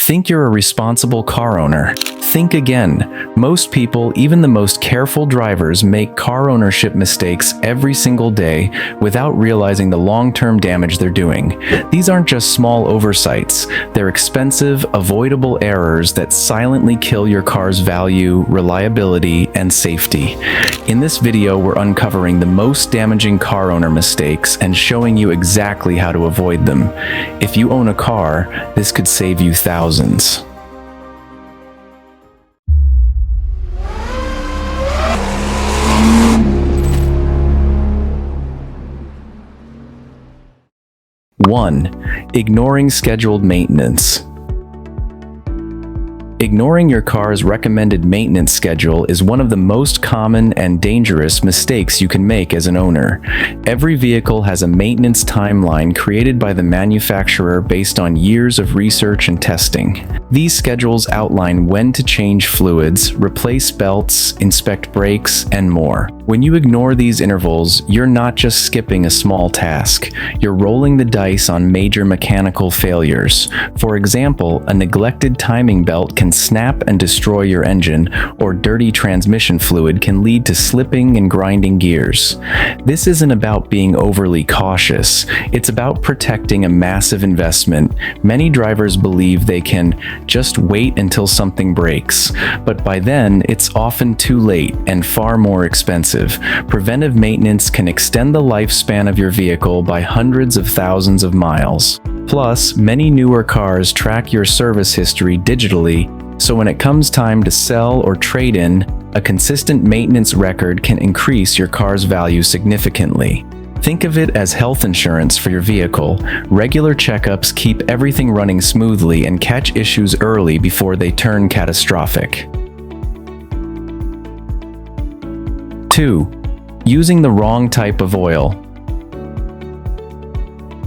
Think you're a responsible car owner. Think again. Most people, even the most careful drivers, make car ownership mistakes every single day without realizing the long-term damage they're doing. These aren't just small oversights. They're expensive, avoidable errors that silently kill your car's value, reliability, and safety. In this video, we're uncovering the most damaging car owner mistakes and showing you exactly how to avoid them. If you own a car, this could save you thousands. 1. Ignoring scheduled maintenance. Ignoring your car's recommended maintenance schedule is one of the most common and dangerous mistakes you can make as an owner. Every vehicle has a maintenance timeline created by the manufacturer based on years of research and testing. These schedules outline when to change fluids, replace belts, inspect brakes, and more. When you ignore these intervals, you're not just skipping a small task. You're rolling the dice on major mechanical failures. For example, a neglected timing belt can snap and destroy your engine, or dirty transmission fluid can lead to slipping and grinding gears. This isn't about being overly cautious. It's about protecting a massive investment. Many drivers believe they can just wait until something breaks, but by then it's often too late and far more expensive. Preventive maintenance can extend the lifespan of your vehicle by hundreds of thousands of miles. Plus, many newer cars track your service history digitally, so when it comes time to sell or trade in, a consistent maintenance record can increase your car's value significantly. Think of it as health insurance for your vehicle. Regular checkups keep everything running smoothly and catch issues early before they turn catastrophic. 2. Using the wrong type of oil.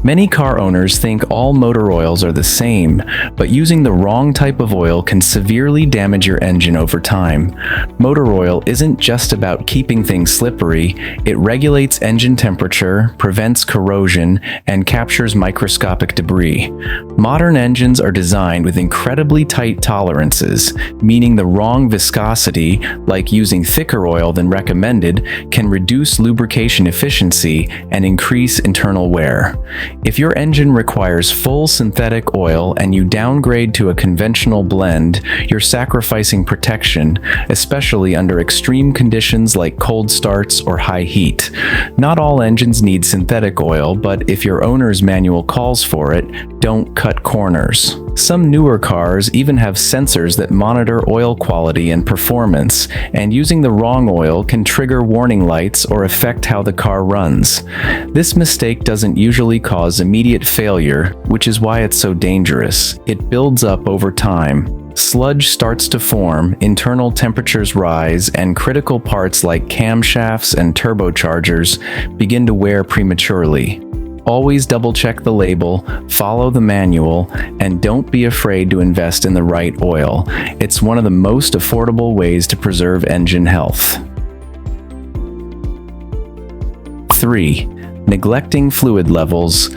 Many car owners think all motor oils are the same, but using the wrong type of oil can severely damage your engine over time. Motor oil isn't just about keeping things slippery. It regulates engine temperature, prevents corrosion, and captures microscopic debris. Modern engines are designed with incredibly tight tolerances, meaning the wrong viscosity, like using thicker oil than recommended, can reduce lubrication efficiency and increase internal wear. If your engine requires full synthetic oil and you downgrade to a conventional blend, you're sacrificing protection, especially under extreme conditions like cold starts or high heat. Not all engines need synthetic oil, but if your owner's manual calls for it, don't cut corners. Some newer cars even have sensors that monitor oil quality and performance, and using the wrong oil can trigger warning lights or affect how the car runs. This mistake doesn't usually cause immediate failure, which is why it's so dangerous. It builds up over time. Sludge starts to form, internal temperatures rise, and critical parts like camshafts and turbochargers begin to wear prematurely. Always double-check the label, follow the manual, and don't be afraid to invest in the right oil. It's one of the most affordable ways to preserve engine health. 3. Neglecting fluid levels.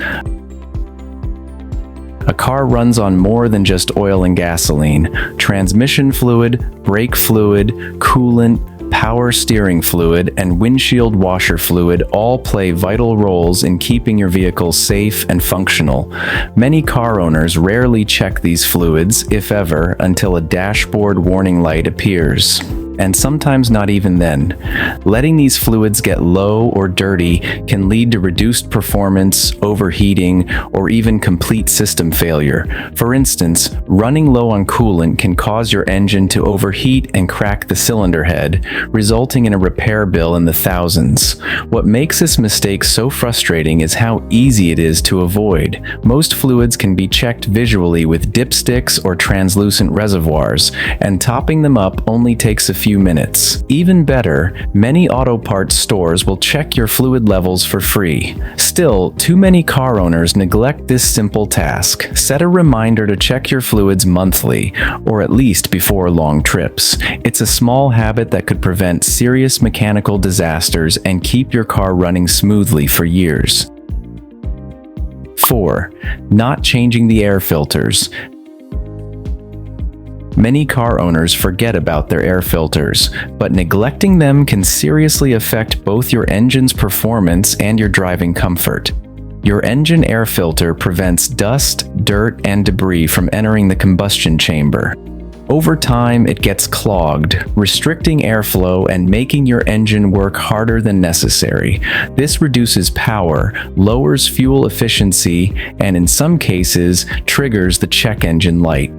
A car runs on more than just oil and gasoline. Transmission fluid, brake fluid, coolant, power steering fluid, and windshield washer fluid all play vital roles in keeping your vehicle safe and functional. Many car owners rarely check these fluids, if ever, until a dashboard warning light appears. And sometimes not even then. Letting these fluids get low or dirty can lead to reduced performance, overheating, or even complete system failure. For instance, running low on coolant can cause your engine to overheat and crack the cylinder head, resulting in a repair bill in the thousands. What makes this mistake so frustrating is how easy it is to avoid. Most fluids can be checked visually with dipsticks or translucent reservoirs, and topping them up only takes a few minutes. Even better, many auto parts stores will check your fluid levels for free. Still, too many car owners neglect this simple task. Set a reminder to check your fluids monthly, or at least before long trips. It's a small habit that could prevent serious mechanical disasters and keep your car running smoothly for years. 4. Not changing the air filters. Many car owners forget about their air filters, but neglecting them can seriously affect both your engine's performance and your driving comfort. Your engine air filter prevents dust, dirt, and debris from entering the combustion chamber. Over time, it gets clogged, restricting airflow and making your engine work harder than necessary. This reduces power, lowers fuel efficiency, and in some cases, triggers the check engine light.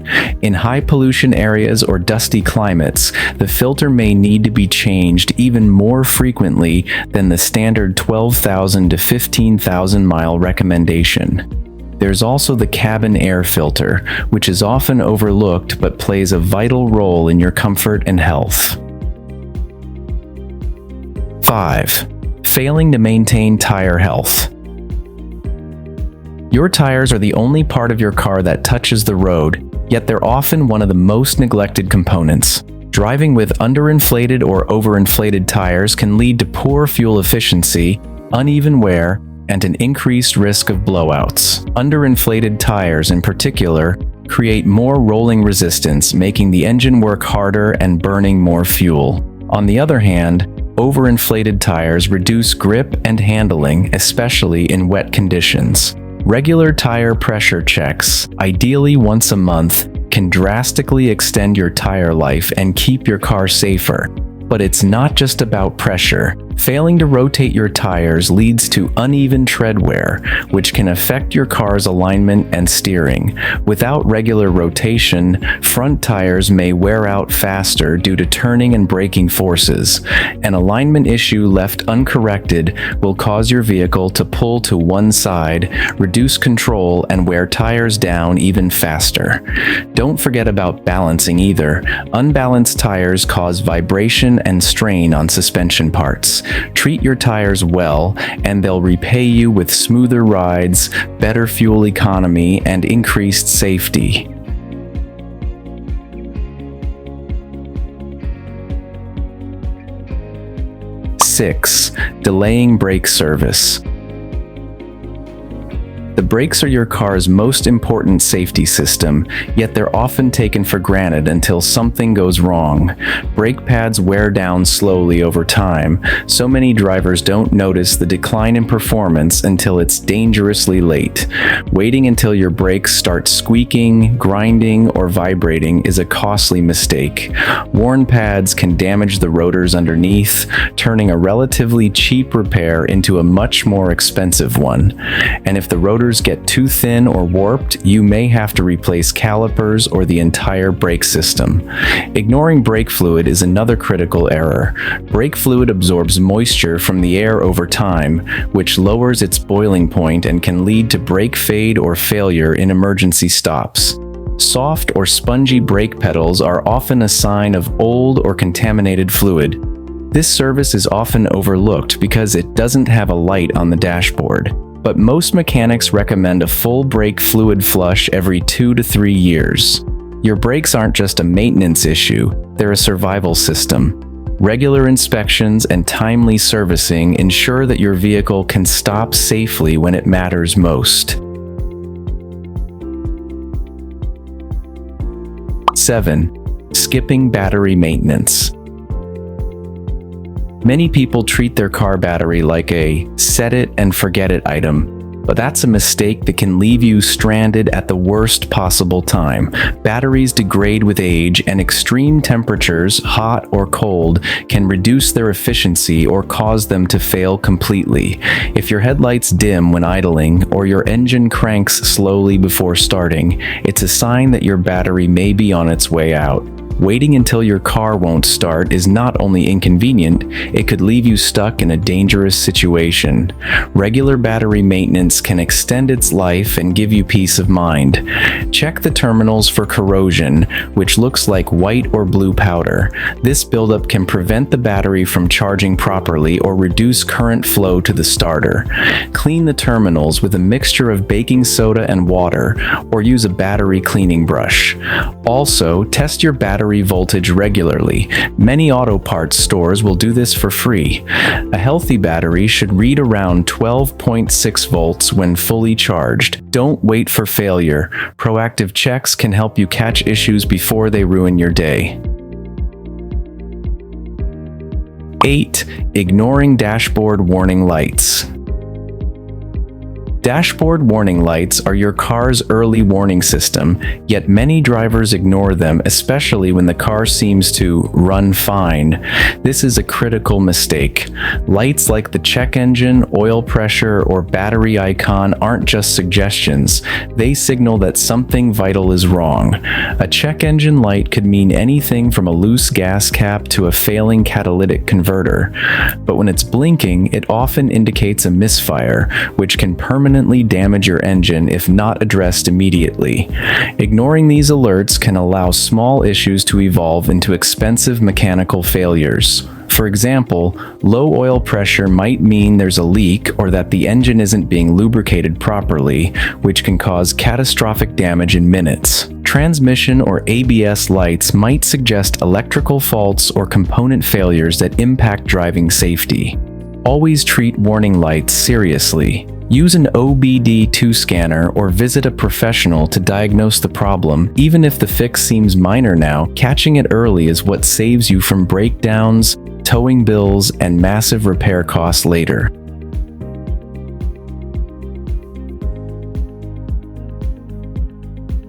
In high-pollution areas or dusty climates, the filter may need to be changed even more frequently than the standard 12,000 to 15,000 mile recommendation. There's also the cabin air filter, which is often overlooked but plays a vital role in your comfort and health. 5. Failing to maintain tire health. Your tires are the only part of your car that touches the road, yet they're often one of the most neglected components. Driving with underinflated or overinflated tires can lead to poor fuel efficiency, uneven wear, and an increased risk of blowouts. Underinflated tires, in particular, create more rolling resistance, making the engine work harder and burning more fuel. On the other hand, overinflated tires reduce grip and handling, especially in wet conditions. Regular tire pressure checks, ideally once a month, can drastically extend your tire life and keep your car safer. But it's not just about pressure. Failing to rotate your tires leads to uneven tread wear, which can affect your car's alignment and steering. Without regular rotation, front tires may wear out faster due to turning and braking forces. An alignment issue left uncorrected will cause your vehicle to pull to one side, reduce control, and wear tires down even faster. Don't forget about balancing either. Unbalanced tires cause vibration and strain on suspension parts. Treat your tires well, and they'll repay you with smoother rides, better fuel economy, and increased safety. 6. Delaying brake service. The brakes are your car's most important safety system, yet they're often taken for granted until something goes wrong. Brake pads wear down slowly over time, so many drivers don't notice the decline in performance until it's dangerously late. Waiting until your brakes start squeaking, grinding, or vibrating is a costly mistake. Worn pads can damage the rotors underneath, turning a relatively cheap repair into a much more expensive one. And if the rotors get too thin or warped, you may have to replace calipers or the entire brake system. Ignoring brake fluid is another critical error. Brake fluid absorbs moisture from the air over time, which lowers its boiling point and can lead to brake fade or failure in emergency stops. Soft or spongy brake pedals are often a sign of old or contaminated fluid. This service is often overlooked because it doesn't have a light on the dashboard. But most mechanics recommend a full brake fluid flush every 2 to 3 years. Your brakes aren't just a maintenance issue, they're a survival system. Regular inspections and timely servicing ensure that your vehicle can stop safely when it matters most. 7. Skipping battery maintenance. Many people treat their car battery like a set-it-and-forget-it item, but that's a mistake that can leave you stranded at the worst possible time. Batteries degrade with age, and extreme temperatures, hot or cold, can reduce their efficiency or cause them to fail completely. If your headlights dim when idling, or your engine cranks slowly before starting, it's a sign that your battery may be on its way out. Waiting until your car won't start is not only inconvenient, it could leave you stuck in a dangerous situation. Regular battery maintenance can extend its life and give you peace of mind. Check the terminals for corrosion, which looks like white or blue powder. This buildup can prevent the battery from charging properly or reduce current flow to the starter. Clean the terminals with a mixture of baking soda and water, or use a battery cleaning brush. Also, test your battery battery voltage regularly. Many auto parts stores will do this for free. A healthy battery should read around 12.6 volts when fully charged. Don't wait for failure. Proactive checks can help you catch issues before they ruin your day. 8. Ignoring dashboard warning lights. Dashboard warning lights are your car's early warning system, yet many drivers ignore them, especially when the car seems to run fine. This is a critical mistake. Lights like the check engine, oil pressure, or battery icon aren't just suggestions. They signal that something vital is wrong. A check engine light could mean anything from a loose gas cap to a failing catalytic converter. But when it's blinking, it often indicates a misfire, which can permanently damage your engine if not addressed immediately. Ignoring these alerts can allow small issues to evolve into expensive mechanical failures. For example, low oil pressure might mean there's a leak or that the engine isn't being lubricated properly, which can cause catastrophic damage in minutes. Transmission or ABS lights might suggest electrical faults or component failures that impact driving safety. Always treat warning lights seriously. Use an OBD2 scanner or visit a professional to diagnose the problem. Even if the fix seems minor now, catching it early is what saves you from breakdowns, towing bills, and massive repair costs later.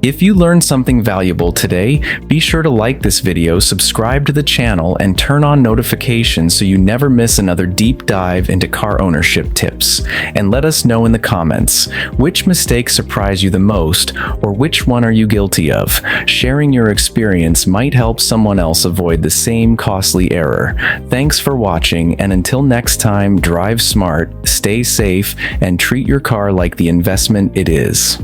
If you learned something valuable today, be sure to like this video, subscribe to the channel, and turn on notifications so you never miss another deep dive into car ownership tips. And let us know in the comments, which mistake surprised you the most, or which one are you guilty of? Sharing your experience might help someone else avoid the same costly error. Thanks for watching, and until next time, drive smart, stay safe, and treat your car like the investment it is.